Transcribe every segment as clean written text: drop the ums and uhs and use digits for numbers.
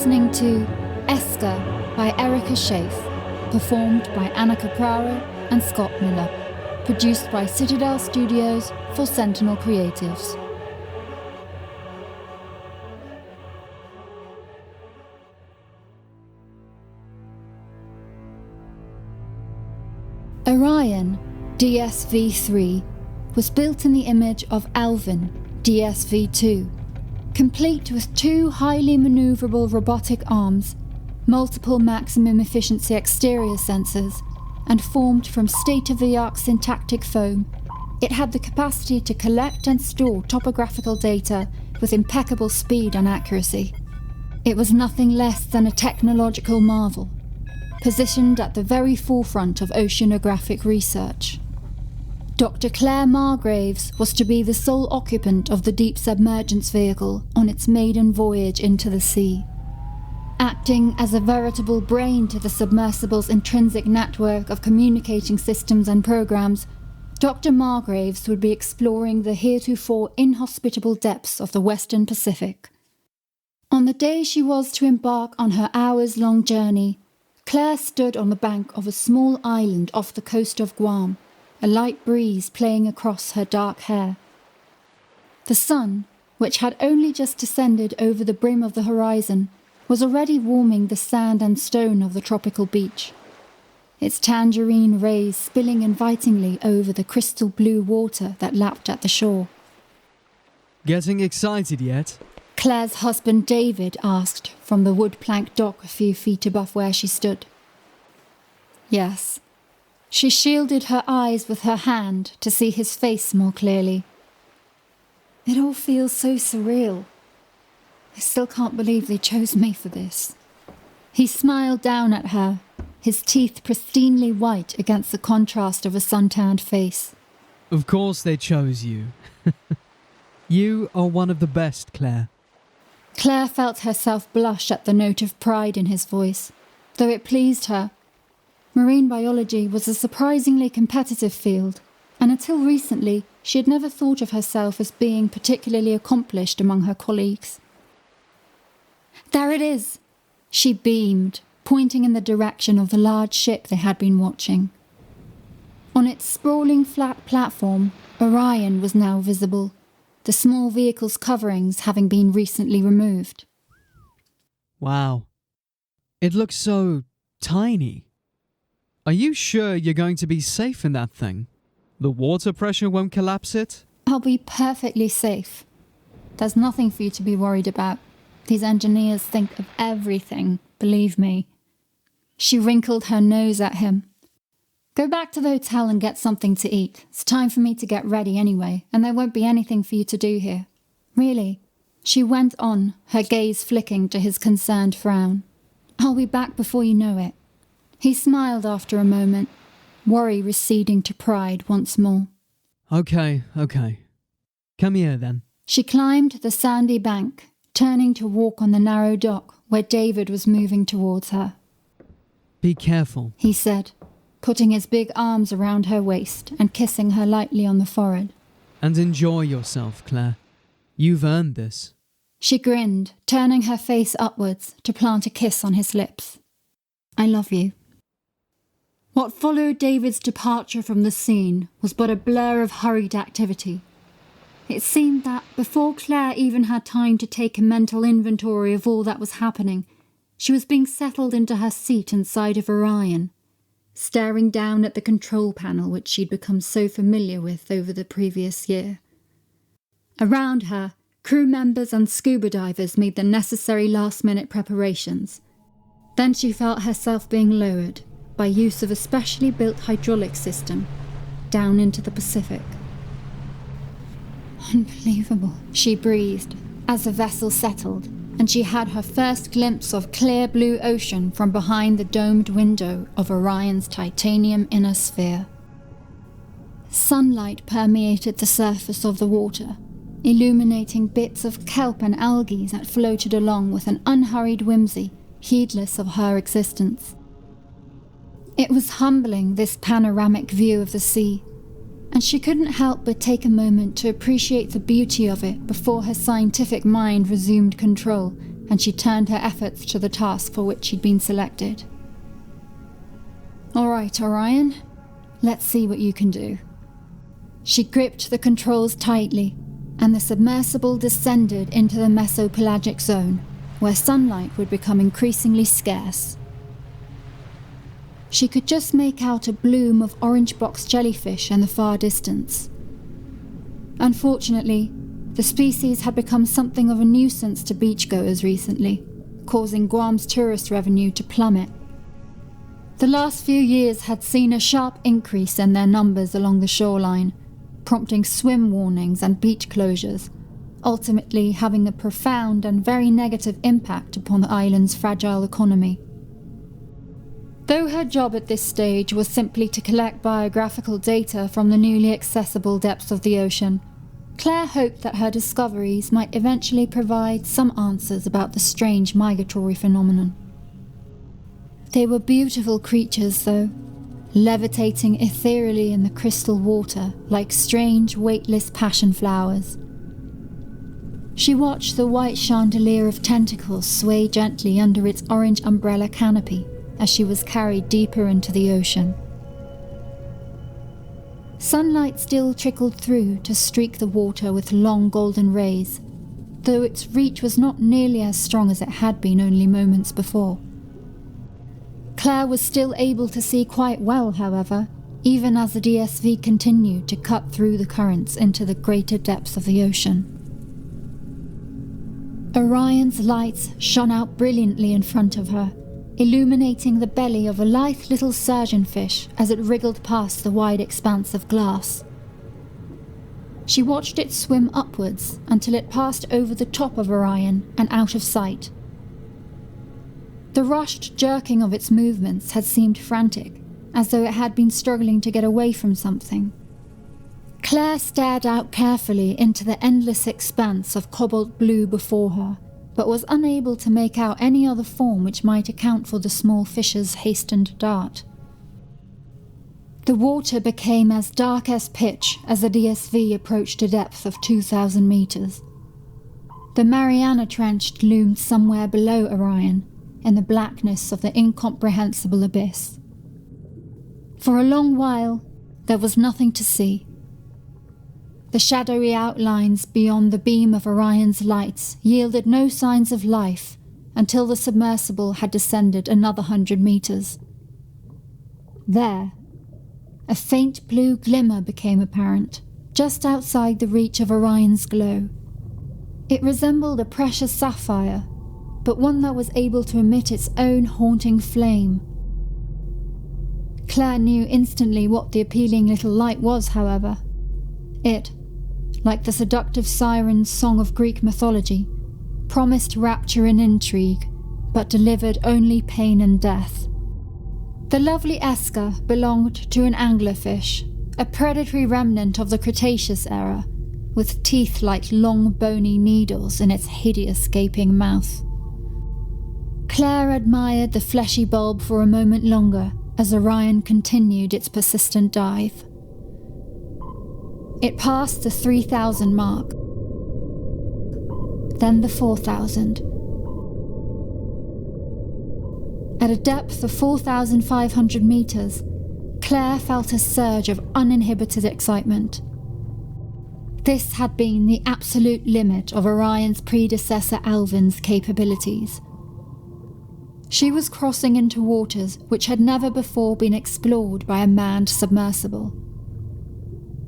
listening to Esca by Schaef, performed by Anna Capraro and Scott Miller, produced by Citadel Studios for Sentinel Creatives. Orion, DSV-3, was built in the image of Alvin, DSV-2, complete with 2 highly maneuverable robotic arms, multiple maximum efficiency exterior sensors, and formed from state-of-the-art syntactic foam. It had the capacity to collect and store topographical data with impeccable speed and accuracy. It was nothing less than a technological marvel, positioned at the very forefront of oceanographic research. Dr. Clair Margraves was to be the sole occupant of the deep-submergence vehicle on its maiden voyage into the sea. Acting as a veritable brain to the submersible's intrinsic network of communicating systems and programs, Dr. Margraves would be exploring the heretofore inhospitable depths of the Western Pacific. On the day she was to embark on her hours-long journey, Claire stood on the bank of a small island off the coast of Guam, a light breeze playing across her dark hair. The sun, which had only just descended over the brim of the horizon, was already warming the sand and stone of the tropical beach, its tangerine rays spilling invitingly over the crystal blue water that lapped at the shore. Getting excited yet? Claire's husband David asked from the wood-plank dock a few feet above where she stood. Yes. She shielded her eyes with her hand to see his face more clearly. It all feels so surreal. I still can't believe they chose me for this. He smiled down at her, his teeth pristinely white against the contrast of a suntanned face. Of course they chose you. You are one of the best, Claire. Claire felt herself blush at the note of pride in his voice, though it pleased her. Marine biology was a surprisingly competitive field, and until recently she had never thought of herself as being particularly accomplished among her colleagues. There it is! She beamed, pointing in the direction of the large ship they had been watching. On its sprawling flat platform, Orion was now visible, the small vehicle's coverings having been recently removed. Wow. It looks so tiny. Are you sure you're going to be safe in that thing? The water pressure won't collapse it? I'll be perfectly safe. There's nothing for you to be worried about. These engineers think of everything, believe me. She wrinkled her nose at him. Go back to the hotel and get something to eat. It's time for me to get ready anyway, and there won't be anything for you to do here. Really. She went on, her gaze flicking to his concerned frown. I'll be back before you know it. He smiled after a moment, worry receding to pride once more. Okay. Come here then. She climbed the sandy bank, turning to walk on the narrow dock where David was moving towards her. Be careful, he said, putting his big arms around her waist and kissing her lightly on the forehead. And enjoy yourself, Claire. You've earned this. She grinned, turning her face upwards to plant a kiss on his lips. I love you. What followed David's departure from the scene was but a blur of hurried activity. It seemed that before Claire even had time to take a mental inventory of all that was happening, she was being settled into her seat inside of Orion, staring down at the control panel which she'd become so familiar with over the previous year. Around her, crew members and scuba divers made the necessary last-minute preparations. Then she felt herself being lowered, by use of a specially built hydraulic system, down into the Pacific. Unbelievable, she breathed, as the vessel settled, and she had her first glimpse of clear blue ocean from behind the domed window of Orion's titanium inner sphere. Sunlight permeated the surface of the water, illuminating bits of kelp and algae that floated along with an unhurried whimsy, heedless of her existence. It was humbling, this panoramic view of the sea, and she couldn't help but take a moment to appreciate the beauty of it before her scientific mind resumed control, and she turned her efforts to the task for which she'd been selected. "All right, Orion, let's see what you can do." She gripped the controls tightly, and the submersible descended into the mesopelagic zone, where sunlight would become increasingly scarce. She could just make out a bloom of orange box jellyfish in the far distance. Unfortunately, the species had become something of a nuisance to beachgoers recently, causing Guam's tourist revenue to plummet. The last few years had seen a sharp increase in their numbers along the shoreline, prompting swim warnings and beach closures, ultimately having a profound and very negative impact upon the island's fragile economy. Though her job at this stage was simply to collect biographical data from the newly accessible depths of the ocean, Claire hoped that her discoveries might eventually provide some answers about the strange migratory phenomenon. They were beautiful creatures, though, levitating ethereally in the crystal water like strange, weightless passion flowers. She watched the white chandelier of tentacles sway gently under its orange umbrella canopy as she was carried deeper into the ocean. Sunlight still trickled through to streak the water with long golden rays, though its reach was not nearly as strong as it had been only moments before. Claire was still able to see quite well, however, even as the DSV continued to cut through the currents into the greater depths of the ocean. Orion's lights shone out brilliantly in front of her, illuminating the belly of a lithe little surgeonfish as it wriggled past the wide expanse of glass. She watched it swim upwards until it passed over the top of Orion and out of sight. The rushed jerking of its movements had seemed frantic, as though it had been struggling to get away from something. Claire stared out carefully into the endless expanse of cobalt blue before her, but was unable to make out any other form which might account for the small fish's hastened dart. The water became as dark as pitch as the DSV approached a depth of 2,000 meters. The Mariana Trench loomed somewhere below Orion, in the blackness of the incomprehensible abyss. For a long while, there was nothing to see. The shadowy outlines beyond the beam of Orion's lights yielded no signs of life until the submersible had descended another 100 meters. There, a faint blue glimmer became apparent, just outside the reach of Orion's glow. It resembled a precious sapphire, but one that was able to emit its own haunting flame. Claire knew instantly what the appealing little light was, however. It, like the seductive siren's song of Greek mythology, promised rapture and intrigue, but delivered only pain and death. The lovely Esca belonged to an anglerfish, a predatory remnant of the Cretaceous era, with teeth like long bony needles in its hideous gaping mouth. Claire admired the fleshy bulb for a moment longer as Orion continued its persistent dive. It passed the 3,000 mark, then the 4,000. At a depth of 4,500 meters, Claire felt a surge of uninhibited excitement. This had been the absolute limit of Orion's predecessor Alvin's capabilities. She was crossing into waters which had never before been explored by a manned submersible.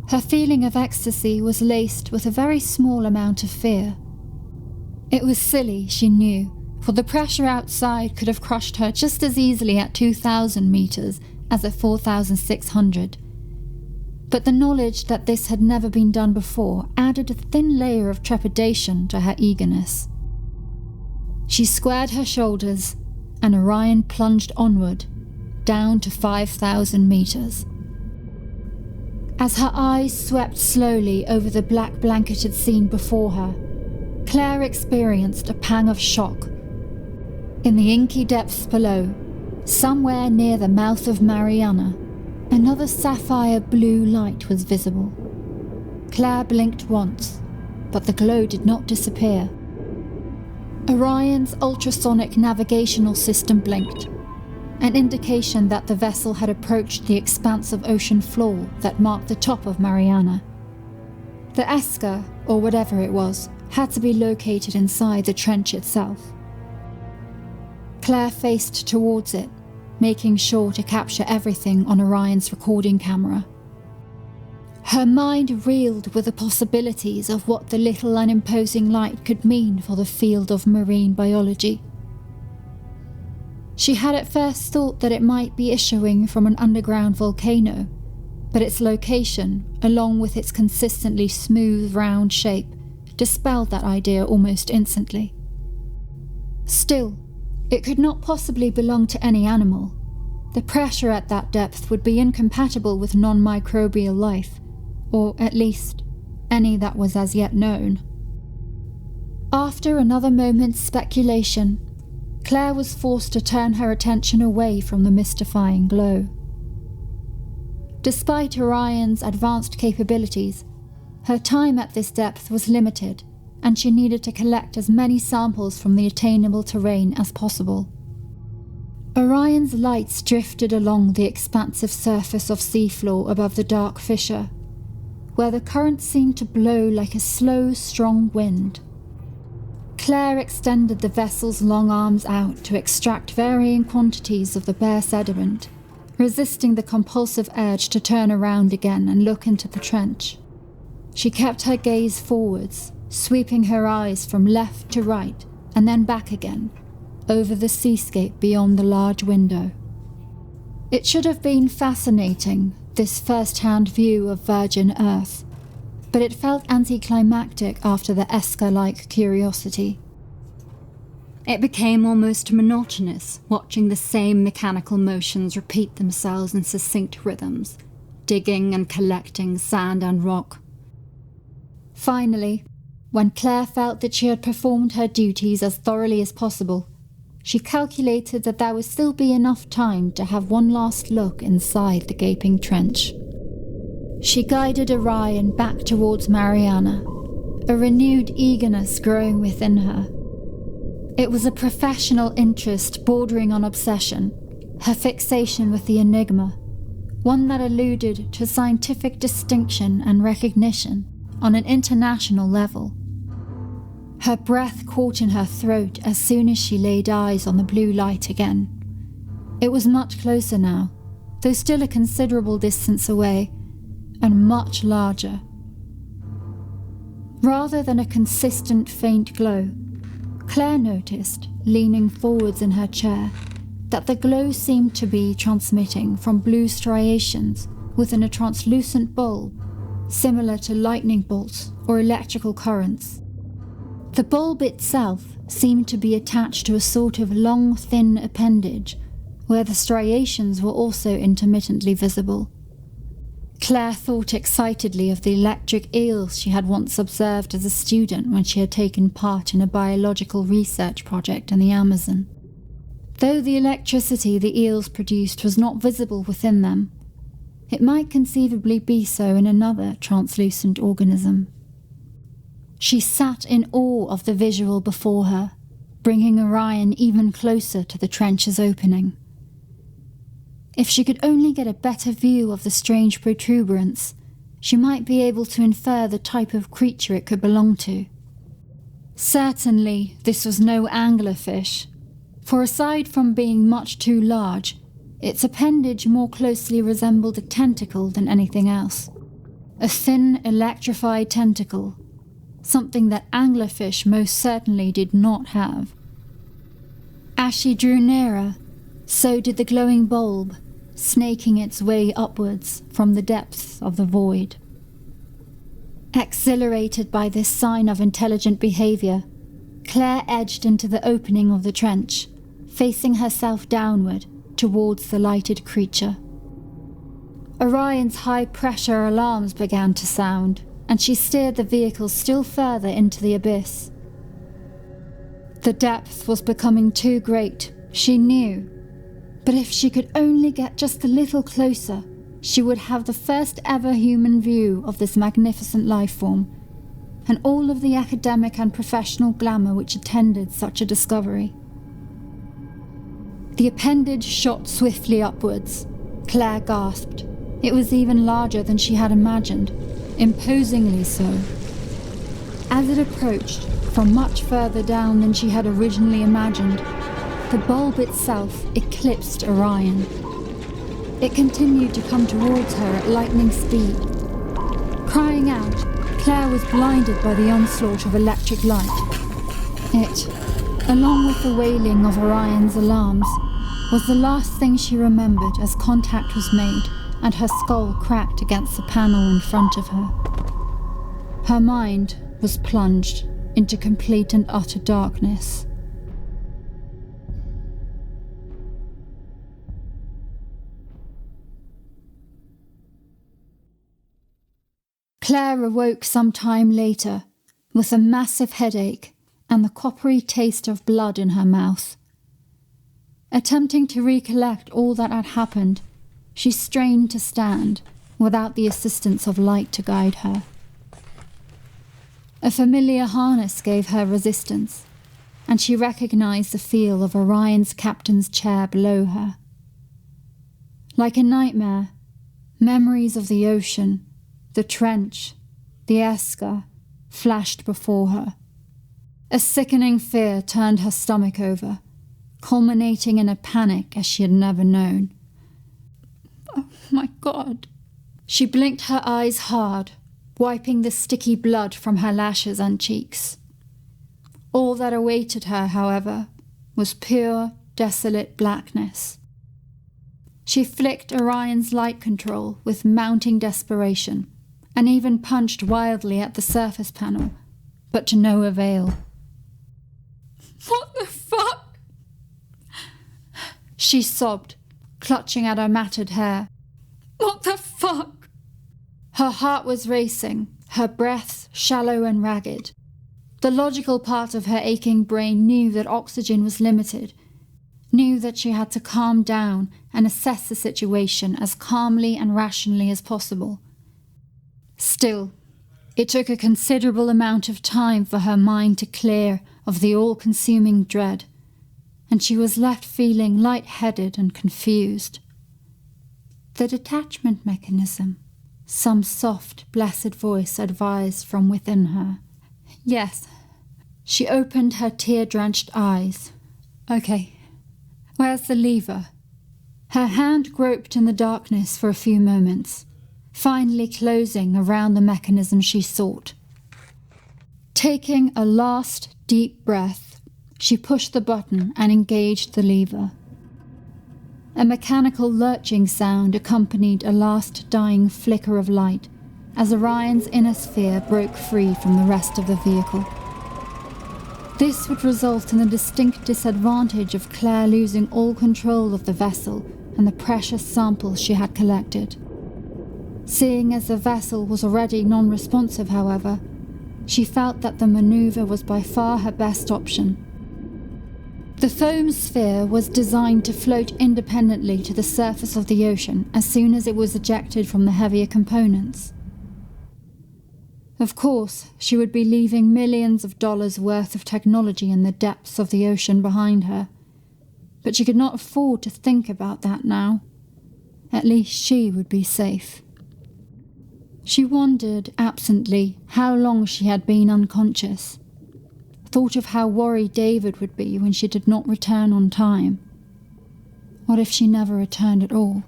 Her feeling of ecstasy was laced with a very small amount of fear. It was silly, she knew, for the pressure outside could have crushed her just as easily at 2,000 meters as at 4,600. But the knowledge that this had never been done before added a thin layer of trepidation to her eagerness. She squared her shoulders, and Orion plunged onward, down to 5,000 meters. As her eyes swept slowly over the black blanketed scene before her, Claire experienced a pang of shock. In the inky depths below, somewhere near the mouth of Mariana, another sapphire blue light was visible. Claire blinked once, but the glow did not disappear. Orion's ultrasonic navigational system blinked, an indication that the vessel had approached the expanse of ocean floor that marked the top of Mariana. The Esca, or whatever it was, had to be located inside the trench itself. Claire faced towards it, making sure to capture everything on Orion's recording camera. Her mind reeled with the possibilities of what the little unimposing light could mean for the field of marine biology. She had at first thought that it might be issuing from an underground volcano, but its location, along with its consistently smooth, round shape, dispelled that idea almost instantly. Still, it could not possibly belong to any animal. The pressure at that depth would be incompatible with non-microbial life, or at least, any that was as yet known. After another moment's speculation, Claire was forced to turn her attention away from the mystifying glow. Despite Orion's advanced capabilities, her time at this depth was limited, and she needed to collect as many samples from the attainable terrain as possible. Orion's lights drifted along the expansive surface of seafloor above the dark fissure, where the current seemed to blow like a slow, strong wind. Claire extended the vessel's long arms out to extract varying quantities of the bare sediment, resisting the compulsive urge to turn around again and look into the trench. She kept her gaze forwards, sweeping her eyes from left to right and then back again, over the seascape beyond the large window. It should have been fascinating, this first-hand view of virgin Earth, but it felt anticlimactic after the Esca-like curiosity. It became almost monotonous, watching the same mechanical motions repeat themselves in succinct rhythms, digging and collecting sand and rock. Finally, when Claire felt that she had performed her duties as thoroughly as possible, she calculated that there would still be enough time to have one last look inside the gaping trench. She guided Orion back towards Mariana, a renewed eagerness growing within her. It was a professional interest bordering on obsession, her fixation with the enigma, one that alluded to scientific distinction and recognition on an international level. Her breath caught in her throat as soon as she laid eyes on the blue light again. It was much closer now, though still a considerable distance away, and much larger. Rather than a consistent faint glow, Claire noticed, leaning forwards in her chair, that the glow seemed to be transmitting from blue striations within a translucent bulb, similar to lightning bolts or electrical currents. The bulb itself seemed to be attached to a sort of long, thin appendage, where the striations were also intermittently visible. Claire thought excitedly of the electric eels she had once observed as a student when she had taken part in a biological research project in the Amazon. Though the electricity the eels produced was not visible within them, it might conceivably be so in another translucent organism. She sat in awe of the visual before her, bringing Orion even closer to the trench's opening. If she could only get a better view of the strange protuberance, she might be able to infer the type of creature it could belong to. Certainly, this was no anglerfish, for aside from being much too large, its appendage more closely resembled a tentacle than anything else. A thin, electrified tentacle, something that anglerfish most certainly did not have. As she drew nearer, so did the glowing bulb, snaking its way upwards from the depths of the void. Exhilarated by this sign of intelligent behavior, Claire edged into the opening of the trench, facing herself downward towards the lighted creature. Orion's high-pressure alarms began to sound, and she steered the vehicle still further into the abyss. The depth was becoming too great, she knew, but if she could only get just a little closer, she would have the first ever human view of this magnificent life form, and all of the academic and professional glamour which attended such a discovery. The appendage shot swiftly upwards. Claire gasped. It was even larger than she had imagined, imposingly so. As it approached, from much further down than she had originally imagined, the bulb itself eclipsed Orion. It continued to come towards her at lightning speed. Crying out, Claire was blinded by the onslaught of electric light. It, along with the wailing of Orion's alarms, was the last thing she remembered as contact was made and her skull cracked against the panel in front of her. Her mind was plunged into complete and utter darkness. Claire awoke some time later with a massive headache and the coppery taste of blood in her mouth. Attempting to recollect all that had happened, she strained to stand without the assistance of light to guide her. A familiar harness gave her resistance, and she recognized the feel of Orion's captain's chair below her. Like a nightmare, memories of the ocean, the trench, the Esca, flashed before her. A sickening fear turned her stomach over, culminating in a panic as she had never known. Oh my God. She blinked her eyes hard, wiping the sticky blood from her lashes and cheeks. All that awaited her, however, was pure, desolate blackness. She flicked Orion's light control with mounting desperation, and even punched wildly at the surface panel, but to no avail. What the fuck? She sobbed, clutching at her matted hair. What the fuck? Her heart was racing, her breath shallow and ragged. The logical part of her aching brain knew that oxygen was limited, knew that she had to calm down and assess the situation as calmly and rationally as possible. Still, it took a considerable amount of time for her mind to clear of the all-consuming dread, and she was left feeling light-headed and confused. The detachment mechanism, some soft, blessed voice advised from within her. Yes. She opened her tear-drenched eyes. Okay, where's the lever? Her hand groped in the darkness for a few moments, finally closing around the mechanism she sought. Taking a last deep breath, she pushed the button and engaged the lever. A mechanical lurching sound accompanied a last dying flicker of light as Orion's inner sphere broke free from the rest of the vehicle. This would result in the distinct disadvantage of Claire losing all control of the vessel and the precious samples she had collected. Seeing as the vessel was already non-responsive, however, she felt that the maneuver was by far her best option. The foam sphere was designed to float independently to the surface of the ocean as soon as it was ejected from the heavier components. Of course, she would be leaving millions of dollars worth of technology in the depths of the ocean behind her, but she could not afford to think about that now. At least she would be safe. She wondered, absently, how long she had been unconscious. Thought of how worried David would be when she did not return on time. What if she never returned at all?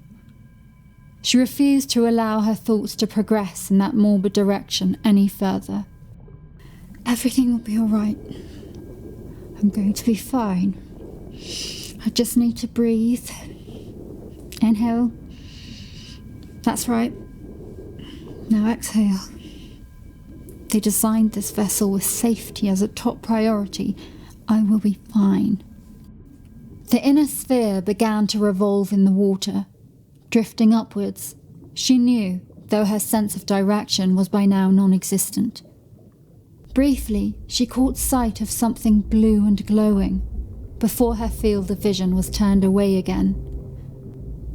She refused to allow her thoughts to progress in that morbid direction any further. Everything will be all right. I'm going to be fine. I just need to breathe. Inhale. That's right. Now exhale. They designed this vessel with safety as a top priority. I will be fine. The inner sphere began to revolve in the water, drifting upwards. She knew, though her sense of direction was by now non-existent. Briefly, she caught sight of something blue and glowing, before her field of vision was turned away again.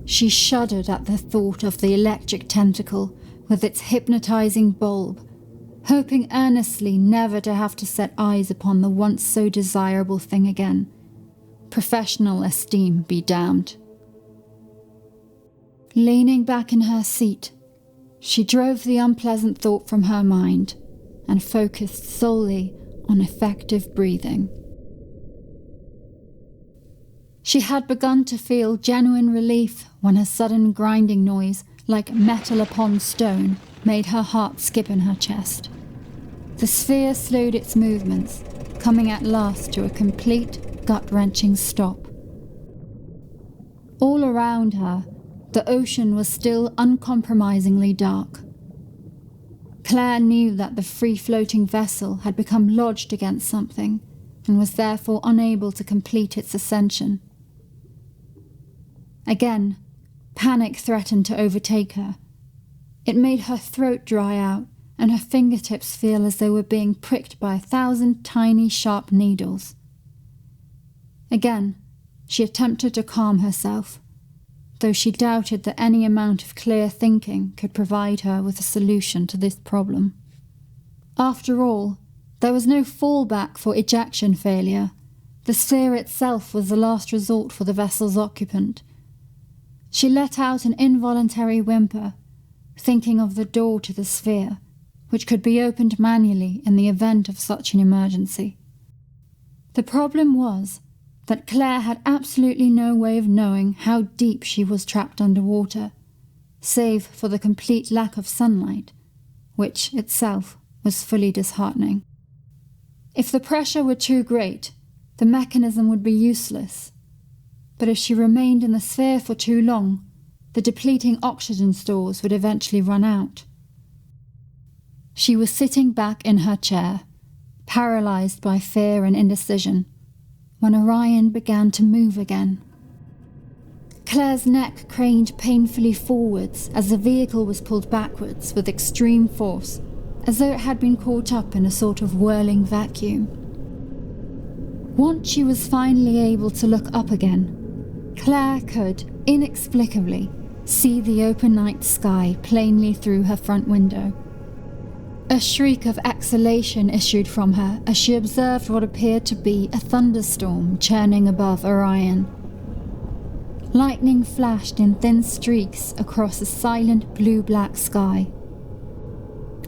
She shuddered at the thought of the electric tentacle with its hypnotizing bulb, hoping earnestly never to have to set eyes upon the once so desirable thing again. Professional esteem be damned. Leaning back in her seat, she drove the unpleasant thought from her mind and focused solely on effective breathing. She had begun to feel genuine relief when a sudden grinding noise, like metal upon stone, made her heart skip in her chest. The sphere slowed its movements, coming at last to a complete, gut-wrenching stop. All around her, the ocean was still uncompromisingly dark. Claire knew that the free-floating vessel had become lodged against something and was therefore unable to complete its ascension. Again, panic threatened to overtake her. It made her throat dry out and her fingertips feel as they were being pricked by 1,000 tiny, sharp needles. Again, she attempted to calm herself, though she doubted that any amount of clear thinking could provide her with a solution to this problem. After all, there was no fallback for ejection failure. The sphere itself was the last resort for the vessel's occupant. She let out an involuntary whimper, thinking of the door to the sphere, which could be opened manually in the event of such an emergency. The problem was that Claire had absolutely no way of knowing how deep she was trapped underwater, save for the complete lack of sunlight, which itself was fully disheartening. If the pressure were too great, the mechanism would be useless. But if she remained in the sphere for too long, the depleting oxygen stores would eventually run out. She was sitting back in her chair, paralyzed by fear and indecision, when Orion began to move again. Claire's neck craned painfully forwards as the vehicle was pulled backwards with extreme force, as though it had been caught up in a sort of whirling vacuum. Once she was finally able to look up again, Claire could, inexplicably, see the open night sky plainly through her front window. A shriek of exhalation issued from her as she observed what appeared to be a thunderstorm churning above Orion. Lightning flashed in thin streaks across a silent blue-black sky.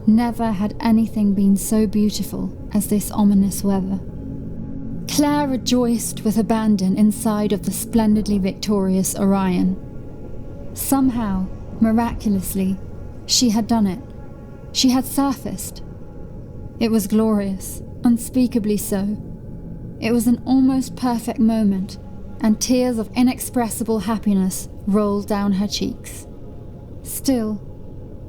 Never had anything been so beautiful as this ominous weather. Claire rejoiced with abandon inside of the splendidly victorious Orion. Somehow, miraculously, she had done it. She had surfaced. It was glorious, unspeakably so. It was an almost perfect moment, and tears of inexpressible happiness rolled down her cheeks. Still,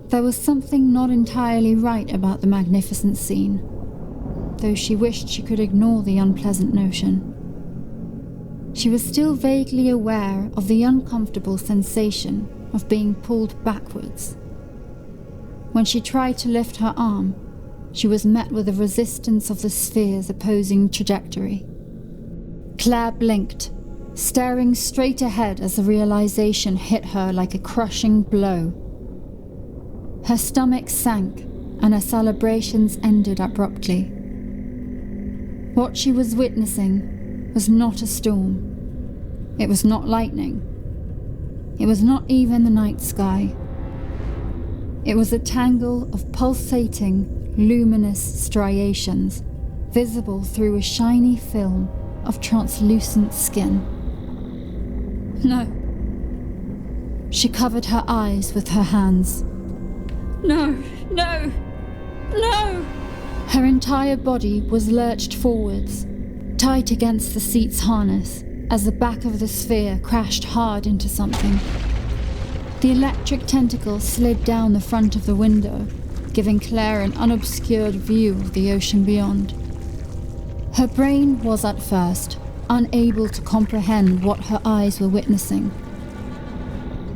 there was something not entirely right about the magnificent scene, though she wished she could ignore the unpleasant notion. She was still vaguely aware of the uncomfortable sensation of being pulled backwards. When she tried to lift her arm, she was met with the resistance of the sphere's opposing trajectory. Claire blinked, staring straight ahead as the realization hit her like a crushing blow. Her stomach sank, and her celebrations ended abruptly. What she was witnessing was not a storm. It was not lightning. It was not even the night sky. It was a tangle of pulsating, luminous striations, visible through a shiny film of translucent skin. No. She covered her eyes with her hands. No, no, no! Her entire body was lurched forwards, tight against the seat's harness, as the back of the sphere crashed hard into something. The electric tentacle slid down the front of the window, giving Claire an unobscured view of the ocean beyond. Her brain was at first unable to comprehend what her eyes were witnessing.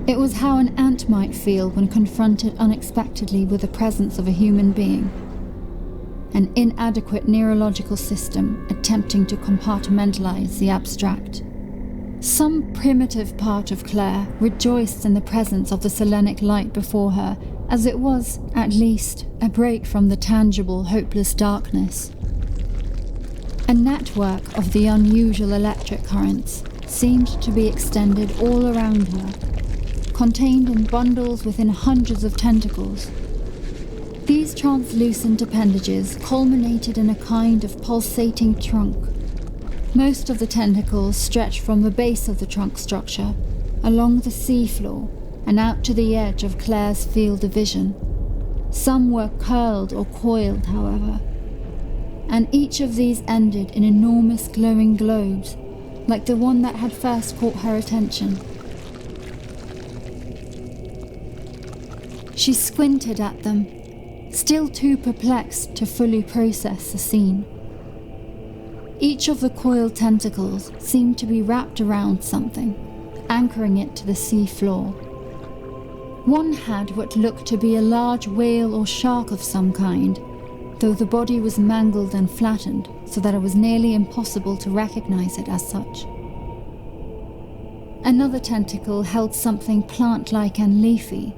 It was how an ant might feel when confronted unexpectedly with the presence of a human being. An inadequate neurological system attempting to compartmentalize the abstract. Some primitive part of Claire rejoiced in the presence of the selenic light before her as it was, at least, a break from the tangible, hopeless darkness. A network of the unusual electric currents seemed to be extended all around her, contained in bundles within hundreds of tentacles. These translucent appendages culminated in a kind of pulsating trunk. Most of the tentacles stretched from the base of the trunk structure, along the seafloor, and out to the edge of Claire's field of vision. Some were curled or coiled, however, and each of these ended in enormous glowing globes, like the one that had first caught her attention. She squinted at them, still too perplexed to fully process the scene. Each of the coiled tentacles seemed to be wrapped around something, anchoring it to the sea floor. One had what looked to be a large whale or shark of some kind, though the body was mangled and flattened so that it was nearly impossible to recognize it as such. Another tentacle held something plant-like and leafy,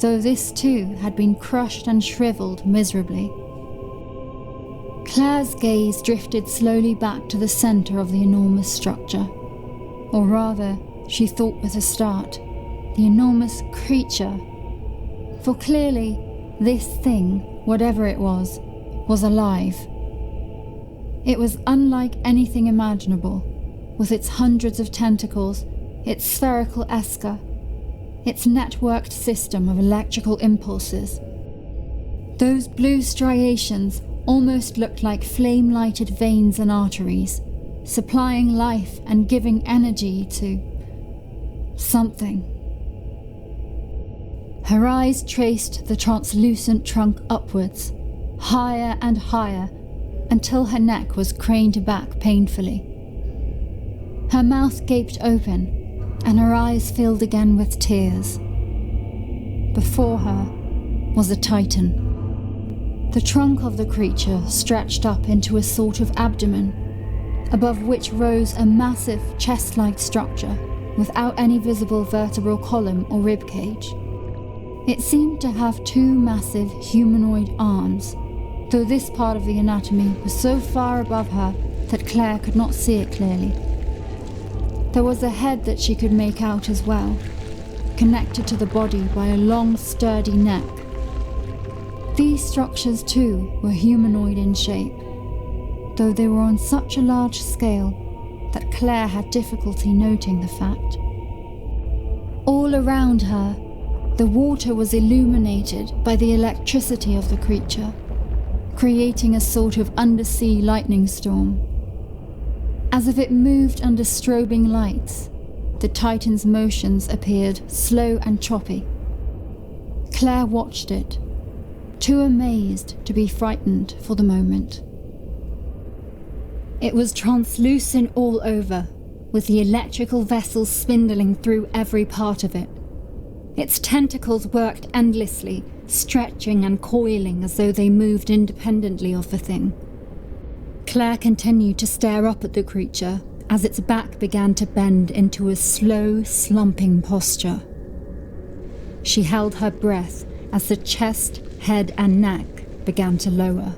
though this too had been crushed and shriveled miserably. Claire's gaze drifted slowly back to the center of the enormous structure, or rather, she thought with a start, the enormous creature. For clearly, this thing, whatever it was alive. It was unlike anything imaginable, with its hundreds of tentacles, its spherical Esca, its networked system of electrical impulses. Those blue striations almost looked like flame-lighted veins and arteries, supplying life and giving energy to something. Her eyes traced the translucent trunk upwards, higher and higher, until her neck was craned back painfully. Her mouth gaped open, and her eyes filled again with tears. Before her was a titan. The trunk of the creature stretched up into a sort of abdomen, above which rose a massive chest-like structure without any visible vertebral column or rib cage. It seemed to have two massive humanoid arms, though this part of the anatomy was so far above her that Claire could not see it clearly. There was a head that she could make out as well, connected to the body by a long, sturdy neck. These structures, too, were humanoid in shape, though they were on such a large scale that Claire had difficulty noting the fact. All around her, the water was illuminated by the electricity of the creature, creating a sort of undersea lightning storm. As if it moved under strobing lights, the Titan's motions appeared slow and choppy. Claire watched it, too amazed to be frightened for the moment. It was translucent all over, with the electrical vessels spindling through every part of it. Its tentacles worked endlessly, stretching and coiling as though they moved independently of the thing. Claire continued to stare up at the creature as its back began to bend into a slow, slumping posture. She held her breath as the chest, head, and neck began to lower.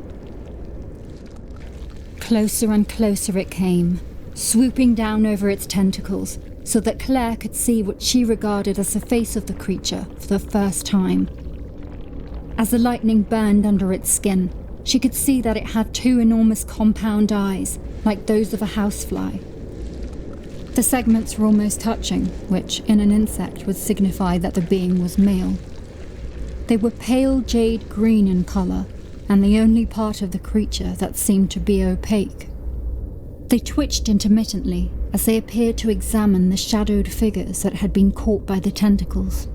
Closer and closer it came, swooping down over its tentacles, so that Claire could see what she regarded as the face of the creature for the first time. As the lightning burned under its skin, she could see that it had two enormous compound eyes, like those of a housefly. The segments were almost touching, which, in an insect, would signify that the being was male. They were pale jade green in colour, and the only part of the creature that seemed to be opaque. They twitched intermittently as they appeared to examine the shadowed figures that had been caught by the tentacles.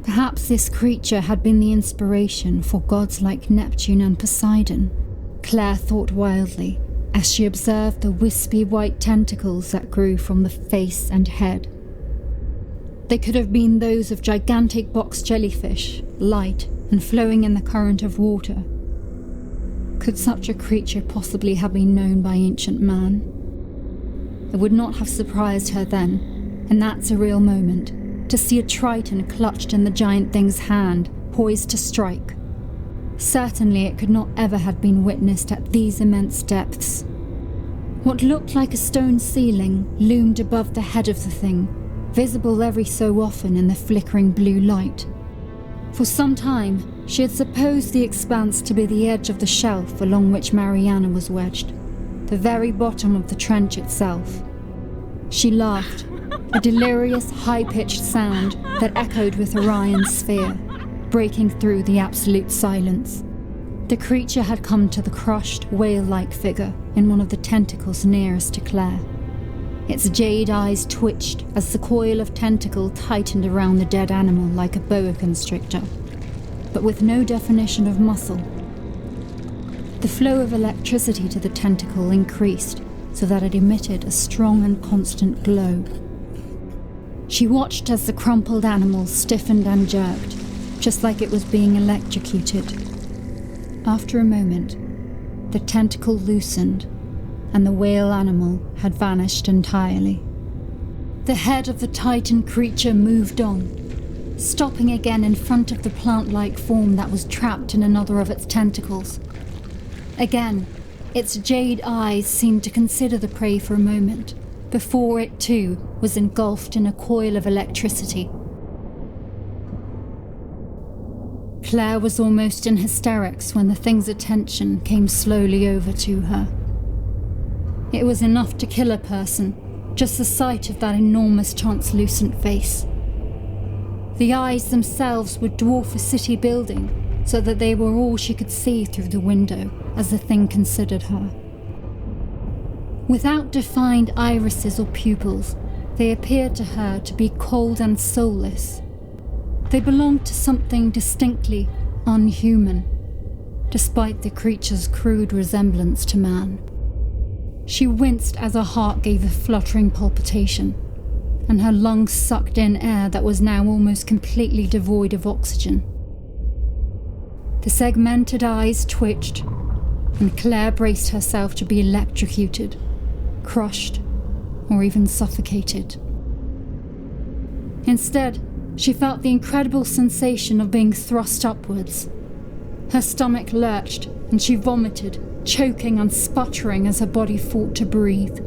Perhaps this creature had been the inspiration for gods like Neptune and Poseidon, Claire thought wildly, as she observed the wispy white tentacles that grew from the face and head. They could have been those of gigantic box jellyfish, light and flowing in the current of water. Could such a creature possibly have been known by ancient man? It would not have surprised her then, in that surreal moment, to see a triton clutched in the giant thing's hand poised to strike. Certainly it could not ever have been witnessed at these immense depths. What looked like a stone ceiling loomed above the head of the thing, visible every so often in the flickering blue light. For some time, she had supposed the expanse to be the edge of the shelf along which Mariana was wedged, the very bottom of the trench itself. She laughed, a delirious, high-pitched sound that echoed with Orion's sphere, breaking through the absolute silence. The creature had come to the crushed, whale-like figure in one of the tentacles nearest to Claire. Its jade eyes twitched as the coil of tentacle tightened around the dead animal like a boa constrictor, but with no definition of muscle. The flow of electricity to the tentacle increased so that it emitted a strong and constant glow. She watched as the crumpled animal stiffened and jerked, just like it was being electrocuted. After a moment, the tentacle loosened, and the whale animal had vanished entirely. The head of the Titan creature moved on, stopping again in front of the plant-like form that was trapped in another of its tentacles. Again, its jade eyes seemed to consider the prey for a moment, before it too was engulfed in a coil of electricity. Claire was almost in hysterics when the thing's attention came slowly over to her. It was enough to kill a person, just the sight of that enormous translucent face. The eyes themselves would dwarf a city building, so that they were all she could see through the window as the thing considered her. Without defined irises or pupils, they appeared to her to be cold and soulless. They belonged to something distinctly unhuman, despite the creature's crude resemblance to man. She winced as her heart gave a fluttering palpitation, and her lungs sucked in air that was now almost completely devoid of oxygen. The segmented eyes twitched, and Claire braced herself to be electrocuted, crushed, or even suffocated. Instead, she felt the incredible sensation of being thrust upwards. Her stomach lurched, and she vomited, choking and sputtering as her body fought to breathe.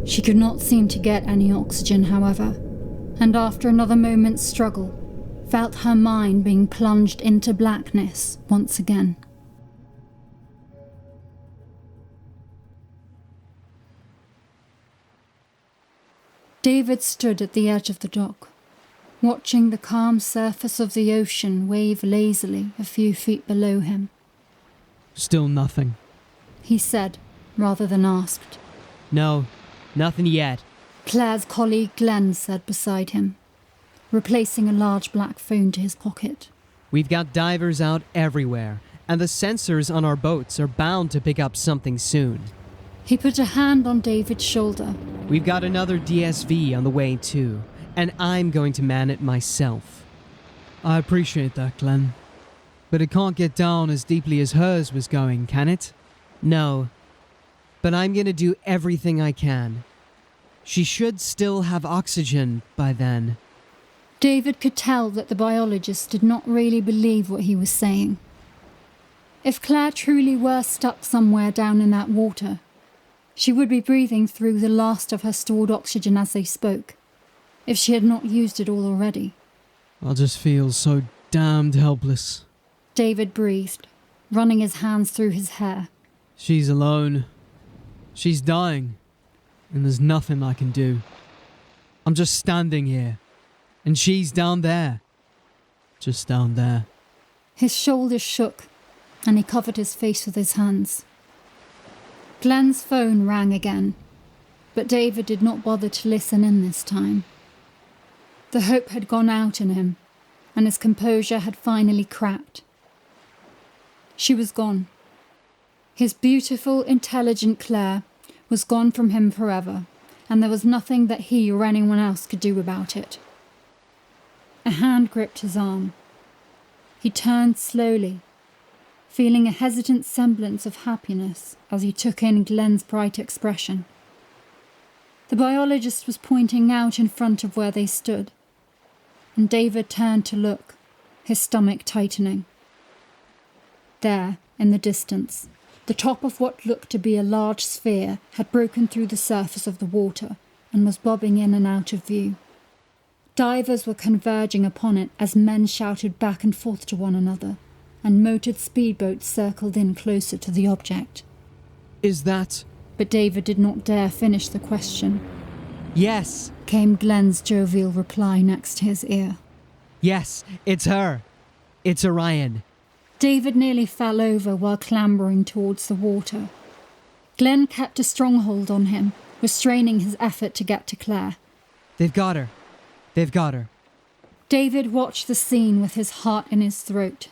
She could not seem to get any oxygen, however, and after another moment's struggle, felt her mind being plunged into blackness once again. David stood at the edge of the dock, watching the calm surface of the ocean wave lazily a few feet below him. Still nothing, he said, rather than asked. No, nothing yet. Claire's colleague Glenn said beside him, replacing a large black phone to his pocket. We've got divers out everywhere, and the sensors on our boats are bound to pick up something soon. He put a hand on David's shoulder. We've got another DSV on the way too, and I'm going to man it myself. I appreciate that, Glenn. But it can't get down as deeply as hers was going, can it? No, but I'm going to do everything I can. She should still have oxygen by then. David could tell that the biologist did not really believe what he was saying. If Claire truly were stuck somewhere down in that water, she would be breathing through the last of her stored oxygen as they spoke, if she had not used it all already. I just feel so damned helpless. David breathed, running his hands through his hair. She's alone. She's dying, and there's nothing I can do. I'm just standing here, and she's down there. Just down there. His shoulders shook, and he covered his face with his hands. Glenn's phone rang again, but David did not bother to listen in this time. The hope had gone out in him, and his composure had finally cracked. She was gone. His beautiful, intelligent Claire was gone from him forever, and there was nothing that he or anyone else could do about it. A hand gripped his arm. He turned slowly, feeling a hesitant semblance of happiness as he took in Glenn's bright expression. The biologist was pointing out in front of where they stood, and David turned to look, his stomach tightening. There, in the distance, the top of what looked to be a large sphere had broken through the surface of the water and was bobbing in and out of view. Divers were converging upon it as men shouted back and forth to one another, and motored speedboats circled in closer to the object. Is that... But David did not dare finish the question. Yes! Came Glenn's jovial reply next to his ear. Yes, it's her. It's Orion. David nearly fell over while clambering towards the water. Glenn kept a stronghold on him, restraining his effort to get to Claire. They've got her. They've got her. David watched the scene with his heart in his throat.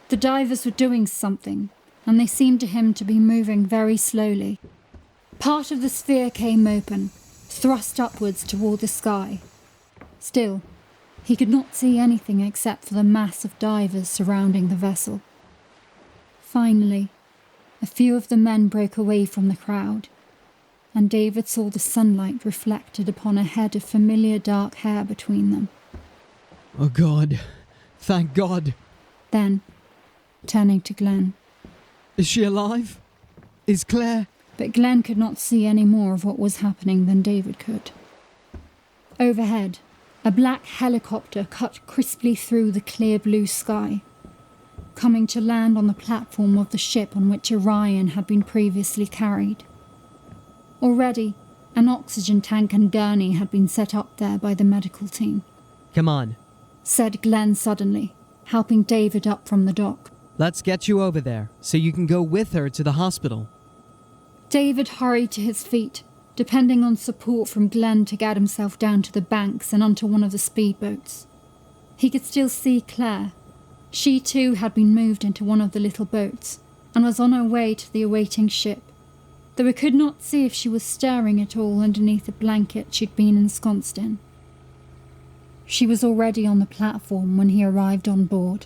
The divers were doing something, and they seemed to him to be moving very slowly. Part of the sphere came open, thrust upwards toward the sky. Still, he could not see anything except for the mass of divers surrounding the vessel. Finally, a few of the men broke away from the crowd, and David saw the sunlight reflected upon a head of familiar dark hair between them. Oh God. Thank God. Then, turning to Glenn. Is she alive? Is Claire... But Glenn could not see any more of what was happening than David could. Overhead, a black helicopter cut crisply through the clear blue sky, coming to land on the platform of the ship on which Orion had been previously carried. Already, an oxygen tank and gurney had been set up there by the medical team. Come on. Said Glenn suddenly, helping David up from the dock. Let's get you over there, so you can go with her to the hospital. David hurried to his feet, depending on support from Glenn to get himself down to the banks and onto one of the speedboats. He could still see Claire. She too had been moved into one of the little boats, and was on her way to the awaiting ship, though he could not see if she was stirring at all underneath the blanket she'd been ensconced in. She was already on the platform when he arrived on board.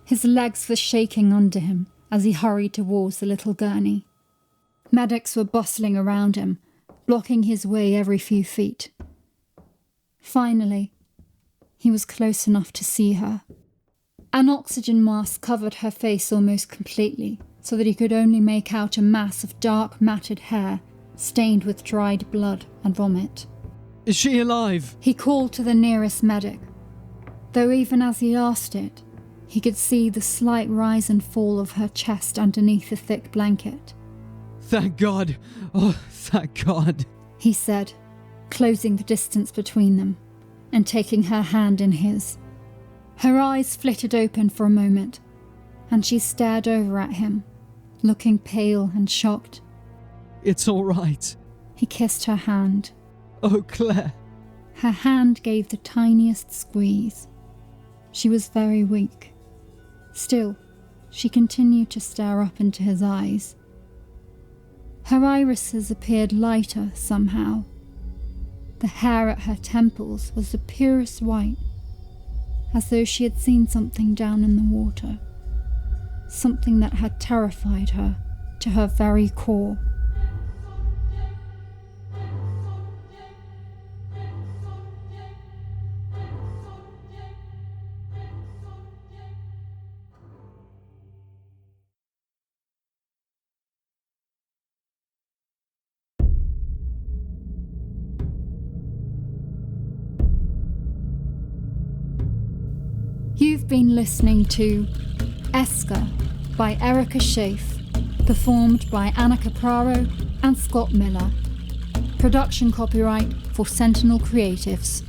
His legs were shaking under him as he hurried towards the little gurney. Medics were bustling around him, blocking his way every few feet. Finally, he was close enough to see her. An oxygen mask covered her face almost completely, so that he could only make out a mass of dark matted hair, stained with dried blood and vomit. Is she alive? He called to the nearest medic, though even as he asked it, he could see the slight rise and fall of her chest underneath the thick blanket. Thank God. Oh, thank God. He said, closing the distance between them and taking her hand in his. Her eyes flitted open for a moment, and she stared over at him, looking pale and shocked. It's all right. He kissed her hand. Oh, Claire. Her hand gave the tiniest squeeze. She was very weak. Still, she continued to stare up into his eyes. Her irises appeared lighter somehow. The hair at her temples was the purest white, as though she had seen something down in the water, something that had terrified her to her very core. You've been listening to Esca by Erica Schaef, performed by Anna Capraro and Scott Miller. Production copyright for Sentinel Creatives.